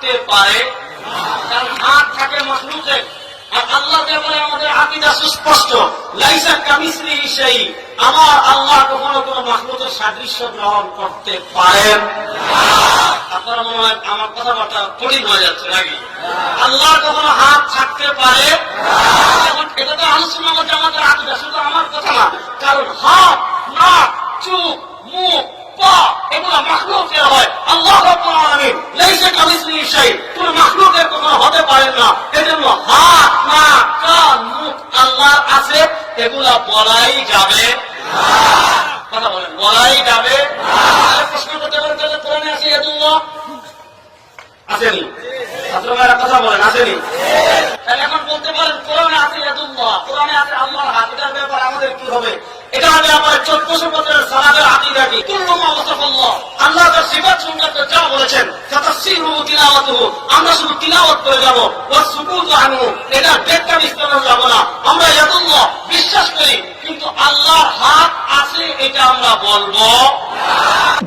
থাকতে পারে? কারণ হাত থাকে মাখলুকে, আর আল্লাহ ব্যাপারে আমাদের আকীদা সুস্পষ্ট, লাইসা কামিসলিহি শাই, আমার আল্লাহ কখনো কোনো মাখলুকের সাদৃশ্য গ্রহণ করতে পারেন না। আপনারা মনে হয় আমার কথাবার্তা কঠিন হয়ে যাচ্ছে নাকি? আল্লাহর কখনো হাত থাকতে পারে না। এখন এটা তো আহলে সুন্নাহ ওয়াল জামাতের আকীদা, শুধু আমার কথা না। কারণ হাত, নাক, চোখ, মুখ, পা এগুলো মাখলুকের হয়। আল্লাহ রাব্বুল আলামিন লাইসা কামিসলিহি শাই, কোন মাখলুকের কখনো হতে পারে না। এজন্য হাত, নাক, কান, মুখ আল্লাহর আছে, এগুলা বলাই যাবে না। কথা বলেন, বলাই যাবে না। প্রশ্ন করতে পারেন, তাহলে কোরআনে আছে ইয়াদুল্লাহ? আসেনি? ছাত্ররা কথা বলেন, আসেনি? তাহলে এখন বলতে পারেন কোরআনে আছে ইয়াদুল্লাহ, কোরআনে আছে আল্লাহর হাত, এটার ব্যাপারে আমাদের কি হবে? এটার ব্যাপারে 1400 বছরের সালাফের আকীদা কি? কুল্লু মা ওয়াসাফাল্লাহ, আল্লাহ তার সিফাত সম্পর্কে যা বলেছেন, তাফসীরু তিলাওয়াতুহু, আমরা শুধু তিলাওয়াত করে যাব, ওয়া সুকুতু আনহু, এটা ব্যাখ্যা বিস্তার যাব না। আমরা ইয়াদুল্লাহ বিশ্বাস করি, কিন্তু আল্লাহর হাত আছে এটা আমরা বলবো না।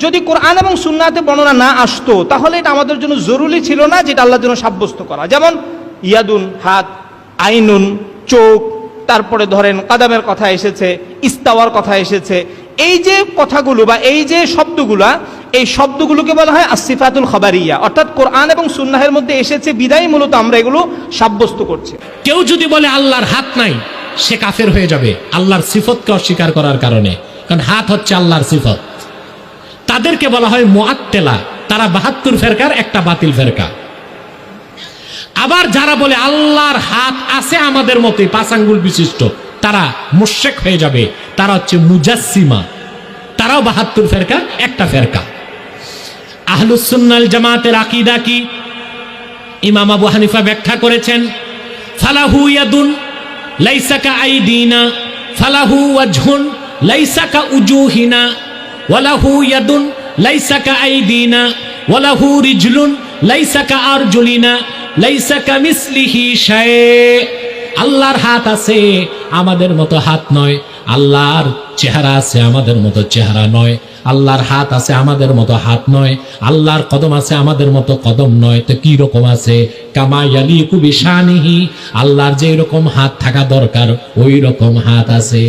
যদি কোরআন এবং সুন্নাতে বর্ণনা না আসতো, তাহলে এটা আমাদের জন্য জরুরি ছিল না যেটা আল্লাহর জন্য সাব্যস্ত করা। যেমন ইয়াদুন হাত, আইনুন চোখ, তারপরে ধরেন কাদামের কথা এসেছে, ইস্তাওয়ার কথা এসেছে। এই যে কথাগুলো বা এই যে শব্দগুলা, এই শব্দগুলোকে বলা হয় আসিফাতুল খাবারিয়া, অর্থাৎ কোরআন এবং সুন্নাহের মধ্যে এসেছে বিদায় মূলত আমরা এগুলো সাব্যস্ত করছি। কেউ যদি বলে আল্লাহর হাত নাই, সে কাফের হয়ে যাবে আল্লাহর সিফতকে অস্বীকার করার কারণে। কারণ হাত হচ্ছে আল্লাহর সিফত। তাদেরকে বলা হয় মুআত্তিলা, তারা 72 ফেরকার একটা বাতিল ফেরকা। আবার যারা বলে আল্লাহর হাত আছে আমাদের মতোই 5 আঙ্গুল বিশিষ্ট, তারা মুশরিক হয়ে যাবে, তারা হচ্ছে মুজাসসিমা, তারাও 72 ফেরকা একটা ফেরকা। আহলুস সুন্নাহ ওয়াল জামাতের আকীদা কি? ইমাম আবু হানিফা ব্যাখ্যা করেছেন, ফালাহু ইয়াদুন লাইসা কা আইদিনা, ফালাহু ওয়াজহুন লাইসা কা উজুহিনা, ওয়ালাহু ইয়াদুন লাইসা কা আইদিনা, ওয়ালাহু রিজলুন লাইসা কা আরজুলিনা, লাইসা কামিসলিহি শাই। আল্লাহর হাত আছে, আমাদের মতো হাত নয়। আল্লাহর চেহারা আছে, আমাদের মতো চেহারা নয়। আল্লাহর হাত আছে, আমাদের মতো হাত নয়। আল্লাহর কদম আছে, আমাদের মতো কদম নয়। তো কি রকম আছে? কামা ইয়ালিকু বিশানিহি, আল্লাহর যে রকম হাত থাকা দরকার ওই রকম হাত আছে।